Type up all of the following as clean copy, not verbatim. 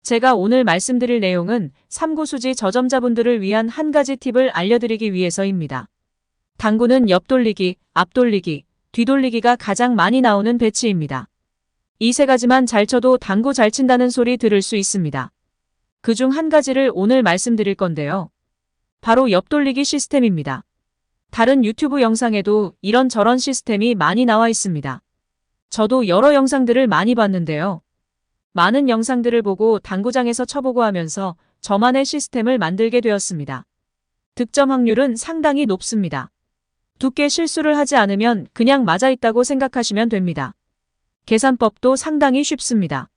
제가 오늘 말씀드릴 내용은 삼구수지 저점자분들을 위한 한 가지 팁을 알려드리기 위해서입니다. 당구는 옆돌리기, 앞돌리기, 뒤돌리기가 가장 많이 나오는 배치입니다. 이 세 가지만 잘 쳐도 당구 잘 친다는 소리 들을 수 있습니다. 그중 한 가지를 오늘 말씀드릴 건데요. 바로 옆돌리기 시스템입니다. 다른 유튜브 영상에도 이런저런 시스템이 많이 나와 있습니다. 저도 여러 영상들을 많이 봤는데요. 많은 영상들을 보고 당구장에서 쳐보고 하면서 저만의 시스템을 만들게 되었습니다. 득점 확률은 상당히 높습니다. 두께 실수를 하지 않으면 그냥 맞아 있다고 생각하시면 됩니다. 계산법도 상당히 쉽습니다.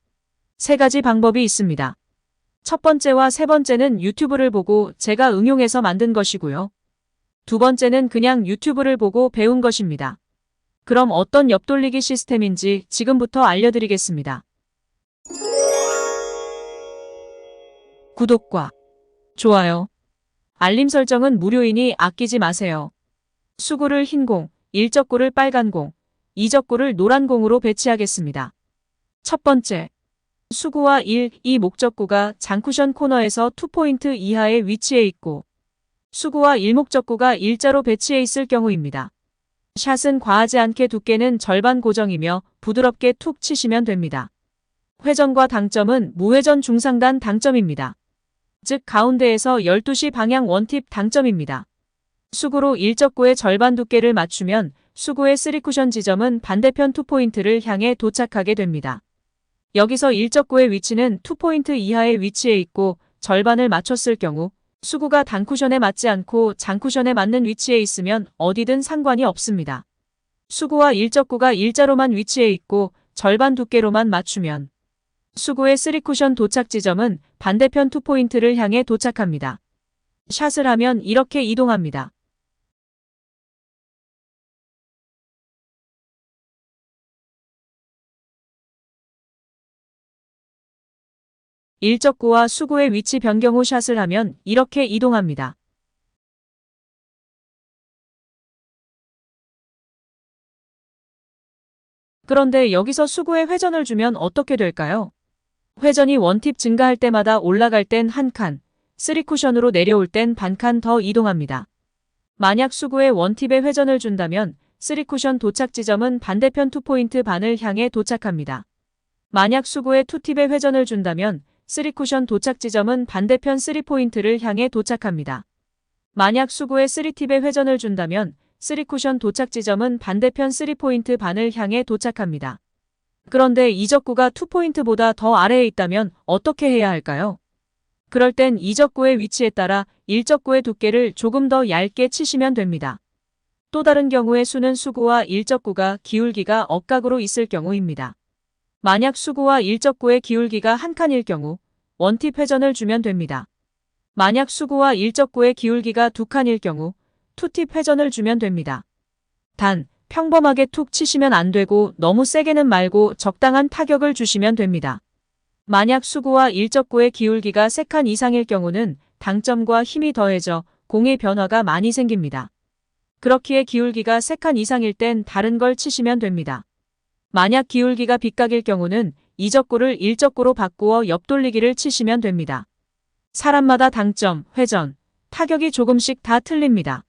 세 가지 방법이 있습니다. 첫 번째와 세 번째는 유튜브를 보고 제가 응용해서 만든 것이고요. 두 번째는 그냥 유튜브를 보고 배운 것입니다. 그럼 어떤 옆돌리기 시스템인지 지금부터 알려드리겠습니다. 구독과 좋아요, 알림 설정은 무료이니 아끼지 마세요. 수구를 흰 공, 일적구를 빨간 공, 이적구를 노란 공으로 배치하겠습니다. 첫 번째, 수구와 1, 2 목적구가 장쿠션 코너에서 2포인트 이하에 위치해 있고 수구와 1목적구가 일자로 배치해 있을 경우입니다. 샷은 과하지 않게 두께는 절반 고정이며 부드럽게 툭 치시면 됩니다. 회전과 당점은 무회전 중상단 당점입니다. 즉 가운데에서 12시 방향 원팁 당점입니다. 수구로 일적구의 절반 두께를 맞추면 수구의 3쿠션 지점은 반대편 2포인트를 향해 도착하게 됩니다. 여기서 일적구의 위치는 2포인트 이하에 위치해 있고 절반을 맞췄을 경우 수구가 단쿠션에 맞지 않고 장쿠션에 맞는 위치에 있으면 어디든 상관이 없습니다. 수구와 일적구가 일자로만 위치해 있고 절반 두께로만 맞추면 수구의 3쿠션 도착 지점은 반대편 2포인트를 향해 도착합니다. 샷을 하면 이렇게 이동합니다. 일적구와 수구의 위치 변경 후 샷을 하면 이렇게 이동합니다. 그런데 여기서 수구에 회전을 주면 어떻게 될까요? 회전이 원팁 증가할 때마다 올라갈 땐 한 칸, 3쿠션으로 내려올 땐 반 칸 더 이동합니다. 만약 수구에 원팁에 회전을 준다면 3쿠션 도착 지점은 반대편 2포인트 반을 향해 도착합니다. 만약 수구에 2팁에 회전을 준다면 3쿠션 도착 지점은 반대편 3포인트를 향해 도착합니다. 만약 수구에 3팁에 회전을 준다면 3쿠션 도착 지점은 반대편 3포인트 반을 향해 도착합니다. 그런데 이적구가 2포인트보다 더 아래에 있다면 어떻게 해야 할까요? 그럴 땐 이적구의 위치에 따라 일적구의 두께를 조금 더 얇게 치시면 됩니다. 또 다른 경우의 수는 수구와 일적구가 기울기가 억각으로 있을 경우입니다. 만약 수구와 일적구의 기울기가 한 칸일 경우 원팁 회전을 주면 됩니다. 만약 수구와 일적구의 기울기가 두 칸일 경우 투팁 회전을 주면 됩니다. 단, 평범하게 툭 치시면 안 되고 너무 세게는 말고 적당한 타격을 주시면 됩니다. 만약 수구와 일적구의 기울기가 3칸 이상일 경우는 당점과 힘이 더해져 공의 변화가 많이 생깁니다. 그렇기에 기울기가 3칸 이상일 땐 다른 걸 치시면 됩니다. 만약 기울기가 빗각일 경우는 이적구를 일적구로 바꾸어 옆돌리기를 치시면 됩니다. 사람마다 당점, 회전, 타격이 조금씩 다 틀립니다.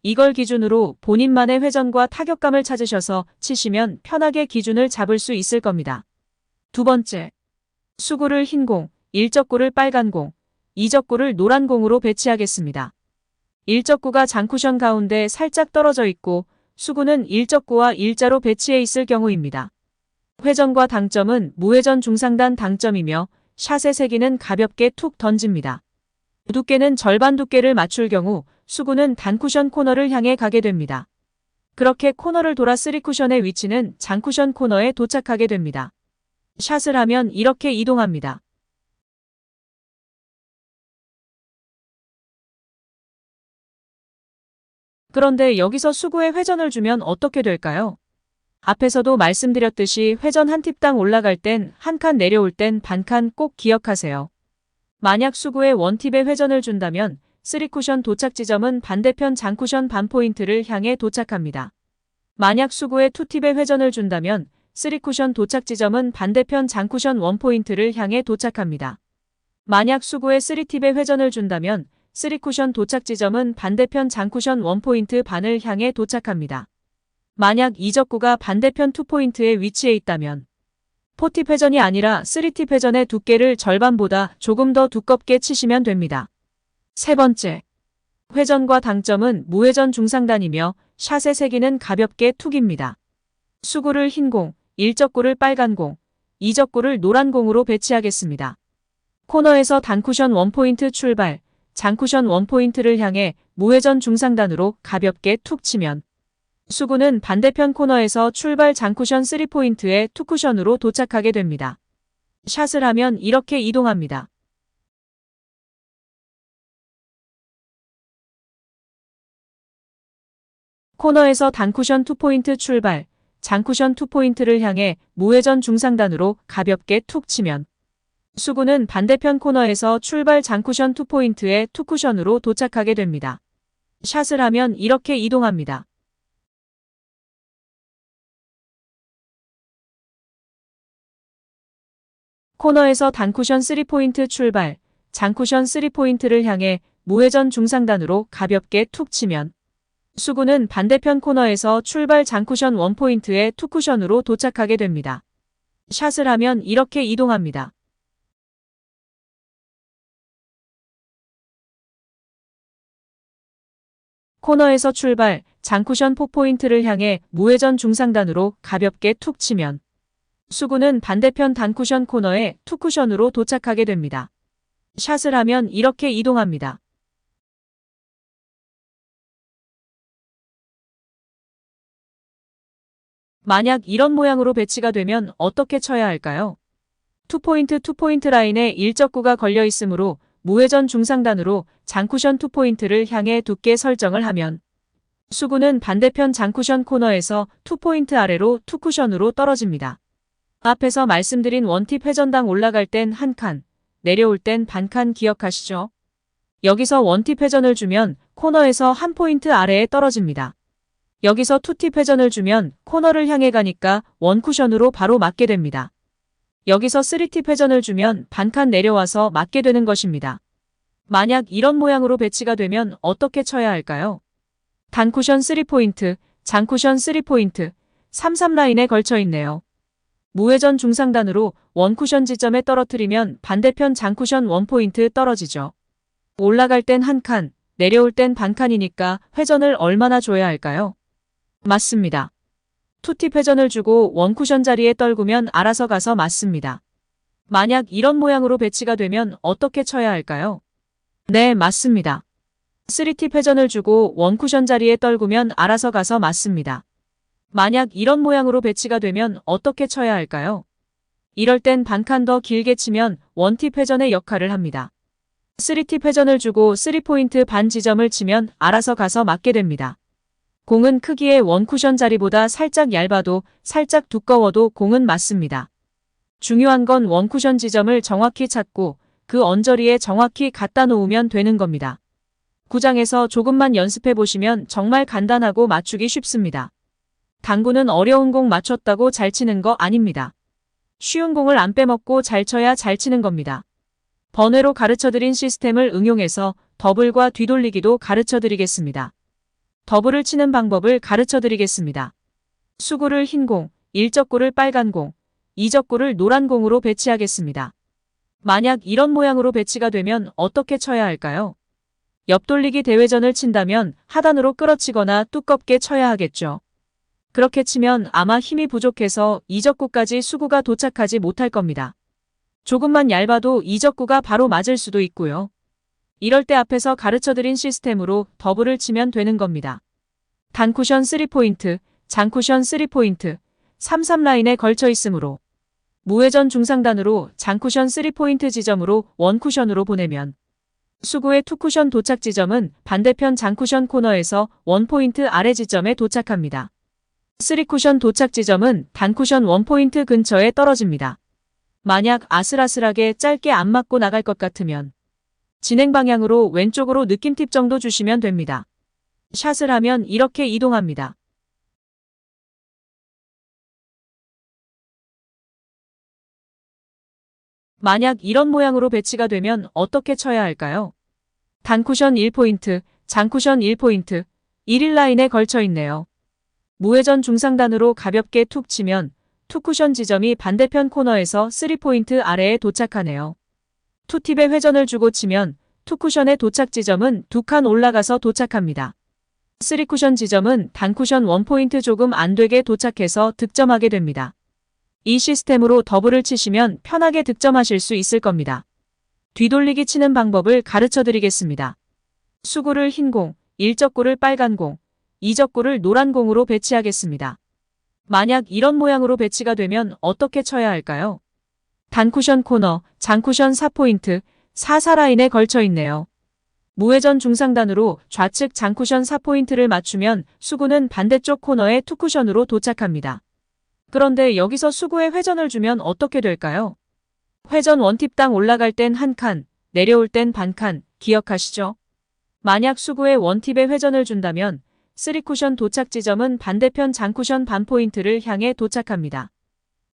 이걸 기준으로 본인만의 회전과 타격감을 찾으셔서 치시면 편하게 기준을 잡을 수 있을 겁니다. 두 번째, 수구를 흰 공, 일적구를 빨간 공, 이적구를 노란 공으로 배치하겠습니다. 일적구가 장쿠션 가운데 살짝 떨어져 있고 수구는 일적구와 일자로 배치해 있을 경우입니다. 회전과 당점은 무회전 중상단 당점이며 샷의 세기는 가볍게 툭 던집니다. 두께는 절반 두께를 맞출 경우 수구는 단쿠션 코너를 향해 가게 됩니다. 그렇게 코너를 돌아 3쿠션의 위치는 장쿠션 코너에 도착하게 됩니다. 샷을 하면 이렇게 이동합니다. 그런데 여기서 수구에 회전을 주면 어떻게 될까요? 앞에서도 말씀드렸듯이 회전 한 팁당 올라갈 땐 한 칸 내려올 땐 반 칸 꼭 기억하세요. 만약 수구에 원팁에 회전을 준다면 3쿠션 도착 지점은 반대편 장쿠션 반포인트를 향해 도착합니다. 만약 수구에 2팁에 회전을 준다면 3쿠션 도착 지점은 반대편 장쿠션 원포인트를 향해 도착합니다. 만약 수구에 3팁의 회전을 준다면 3쿠션 도착 지점은 반대편 장쿠션 1포인트 반을 향해 도착합니다. 만약 이적구가 반대편 2포인트에 위치해 있다면 4팁 회전이 아니라 3팁 회전의 두께를 절반보다 조금 더 두껍게 치시면 됩니다. 세 번째, 회전과 당점은 무회전 중상단이며 샷의 세기는 가볍게 툭입니다. 수구를 흰 공, 일적구를 빨간 공, 이적구를 노란 공으로 배치하겠습니다. 코너에서 단쿠션 1포인트 출발, 장쿠션 1포인트를 향해 무회전 중상단으로 가볍게 툭 치면 수구는 반대편 코너에서 출발 장쿠션 3포인트에 투쿠션으로 도착하게 됩니다. 샷을 하면 이렇게 이동합니다. 코너에서 단쿠션 2포인트 출발, 장쿠션 2포인트를 향해 무회전 중상단으로 가볍게 툭 치면 수구는 반대편 코너에서 출발 장쿠션 2포인트에 투쿠션으로 도착하게 됩니다. 샷을 하면 이렇게 이동합니다. 코너에서 단쿠션 3포인트 출발, 장쿠션 3포인트를 향해 무회전 중상단으로 가볍게 툭 치면 수구는 반대편 코너에서 출발 장쿠션 1포인트에 투쿠션으로 도착하게 됩니다. 샷을 하면 이렇게 이동합니다. 코너에서 출발, 장쿠션 4포인트를 향해 무회전 중상단으로 가볍게 툭 치면 수구는 반대편 단쿠션 코너에 투쿠션으로 도착하게 됩니다. 샷을 하면 이렇게 이동합니다. 만약 이런 모양으로 배치가 되면 어떻게 쳐야 할까요? 2포인트 라인에 일적구가 걸려 있으므로 무회전 중상단으로 장쿠션 2포인트를 향해 두께 설정을 하면 수구는 반대편 장쿠션 코너에서 2포인트 아래로 투쿠션으로 떨어집니다. 앞에서 말씀드린 원팁 회전당 올라갈 땐 한 칸, 내려올 땐 반 칸 기억하시죠? 여기서 원팁 회전을 주면 코너에서 한 포인트 아래에 떨어집니다. 여기서 투팁 회전을 주면 코너를 향해 가니까 원쿠션으로 바로 맞게 됩니다. 여기서 3팁 회전을 주면 반 칸 내려와서 맞게 되는 것입니다. 만약 이런 모양으로 배치가 되면 어떻게 쳐야 할까요? 단쿠션 3포인트, 장쿠션 3포인트, 3-3 라인에 걸쳐 있네요. 무회전 중상단으로 원쿠션 지점에 떨어뜨리면 반대편 장쿠션 1포인트 떨어지죠. 올라갈 땐 한 칸, 내려올 땐 반 칸이니까 회전을 얼마나 줘야 할까요? 맞습니다. 투팁 회전을 주고 원쿠션 자리에 떨구면 알아서 가서 맞습니다. 만약 이런 모양으로 배치가 되면 어떻게 쳐야 할까요? 네, 맞습니다. 3팁 회전을 주고 원쿠션 자리에 떨구면 알아서 가서 맞습니다. 만약 이런 모양으로 배치가 되면 어떻게 쳐야 할까요? 이럴 땐 반 칸 더 길게 치면 원팁 회전의 역할을 합니다. 3팁 회전을 주고 3포인트 반 지점을 치면 알아서 가서 맞게 됩니다. 공은 크기의 원쿠션 자리보다 살짝 얇아도 살짝 두꺼워도 공은 맞습니다. 중요한 건 원쿠션 지점을 정확히 찾고 그 언저리에 정확히 갖다 놓으면 되는 겁니다. 구장에서 조금만 연습해 보시면 정말 간단하고 맞추기 쉽습니다. 당구는 어려운 공 맞췄다고 잘 치는 거 아닙니다. 쉬운 공을 안 빼먹고 잘 쳐야 잘 치는 겁니다. 번외로 가르쳐드린 시스템을 응용해서 더블과 뒤돌리기도 가르쳐드리겠습니다. 더블을 치는 방법을 가르쳐드리겠습니다. 수구를 흰 공, 일적구를 빨간 공, 이적구를 노란 공으로 배치하겠습니다. 만약 이런 모양으로 배치가 되면 어떻게 쳐야 할까요? 옆돌리기 대회전을 친다면 하단으로 끌어치거나 두껍게 쳐야 하겠죠. 그렇게 치면 아마 힘이 부족해서 이적구까지 수구가 도착하지 못할 겁니다. 조금만 얇아도 이적구가 바로 맞을 수도 있고요. 이럴 때 앞에서 가르쳐드린 시스템으로 더블을 치면 되는 겁니다. 단쿠션 3포인트, 장쿠션 3포인트, 3-3 라인에 걸쳐 있으므로 무회전 중상단으로 장쿠션 3포인트 지점으로 원쿠션으로 보내면 수구의 투쿠션 도착 지점은 반대편 장쿠션 코너에서 1포인트 아래 지점에 도착합니다. 3쿠션 도착 지점은 단쿠션 1포인트 근처에 떨어집니다. 만약 아슬아슬하게 짧게 안 맞고 나갈 것 같으면 진행 방향으로 왼쪽으로 느낌 팁 정도 주시면 됩니다. 샷을 하면 이렇게 이동합니다. 만약 이런 모양으로 배치가 되면 어떻게 쳐야 할까요? 단쿠션 1포인트, 장쿠션 1포인트, 1일 라인에 걸쳐 있네요. 무회전 중상단으로 가볍게 툭 치면 투쿠션 지점이 반대편 코너에서 3포인트 아래에 도착하네요. 투팁에 회전을 주고 치면 투쿠션의 도착 지점은 2칸 올라가서 도착합니다. 3쿠션 지점은 단쿠션 1포인트 조금 안 되게 도착해서 득점하게 됩니다. 이 시스템으로 더블을 치시면 편하게 득점하실 수 있을 겁니다. 뒤돌리기 치는 방법을 가르쳐 드리겠습니다. 수구를 흰 공, 1적구를 빨간 공, 2적구를 노란 공으로 배치하겠습니다. 만약 이런 모양으로 배치가 되면 어떻게 쳐야 할까요? 단쿠션 코너, 장쿠션 4포인트, 4라인에 걸쳐 있네요. 무회전 중상단으로 좌측 장쿠션 4포인트를 맞추면 수구는 반대쪽 코너에 투쿠션으로 도착합니다. 그런데 여기서 수구에 회전을 주면 어떻게 될까요? 회전 원팁당 올라갈 땐 한 칸, 내려올 땐 반 칸, 기억하시죠? 만약 수구에 원팁에 회전을 준다면 3쿠션 도착 지점은 반대편 장쿠션 반포인트를 향해 도착합니다.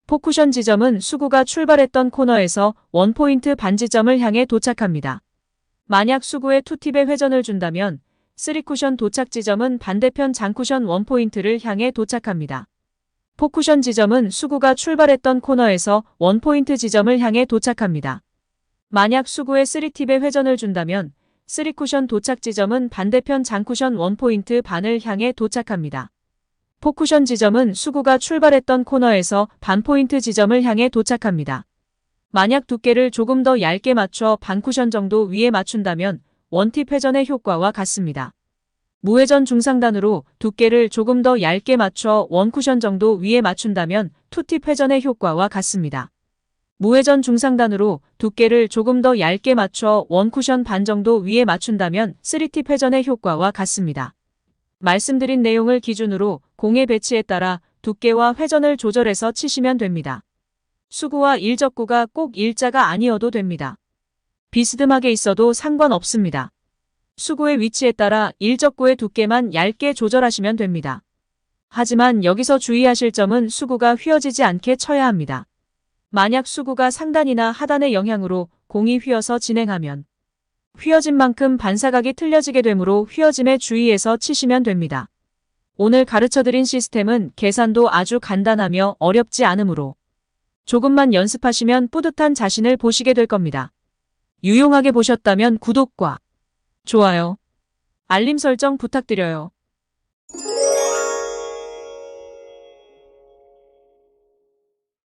4쿠션 지점은 수구가 출발했던 코너에서 1포인트 반 지점을 향해 도착합니다. 만약 수구에 투팁에 회전을 준다면 3쿠션 도착 지점은 반대편 장쿠션 1포인트를 향해 도착합니다. 4쿠션 지점은 수구가 출발했던 코너에서 1포인트 지점을 향해 도착합니다. 만약 수구에 3팁에 회전을 준다면 3쿠션 도착 지점은 반대편 장쿠션 1포인트 반을 향해 도착합니다. 4쿠션 지점은 수구가 출발했던 코너에서 반포인트 지점을 향해 도착합니다. 만약 두께를 조금 더 얇게 맞춰 반쿠션 정도 위에 맞춘다면 원팁 회전의 효과와 같습니다. 무회전 중상단으로 두께를 조금 더 얇게 맞춰 원쿠션 정도 위에 맞춘다면 투팁 회전의 효과와 같습니다. 무회전 중상단으로 두께를 조금 더 얇게 맞춰 원쿠션 반 정도 위에 맞춘다면 3팁 회전의 효과와 같습니다. 말씀드린 내용을 기준으로 공의 배치에 따라 두께와 회전을 조절해서 치시면 됩니다. 수구와 일적구가 꼭 일자가 아니어도 됩니다. 비스듬하게 있어도 상관없습니다. 수구의 위치에 따라 일적구의 두께만 얇게 조절하시면 됩니다. 하지만 여기서 주의하실 점은 수구가 휘어지지 않게 쳐야 합니다. 만약 수구가 상단이나 하단의 영향으로 공이 휘어서 진행하면 휘어진 만큼 반사각이 틀려지게 되므로 휘어짐에 주의해서 치시면 됩니다. 오늘 가르쳐드린 시스템은 계산도 아주 간단하며 어렵지 않으므로 조금만 연습하시면 뿌듯한 자신을 보시게 될 겁니다. 유용하게 보셨다면 구독과 좋아요, 알림 설정 부탁드려요.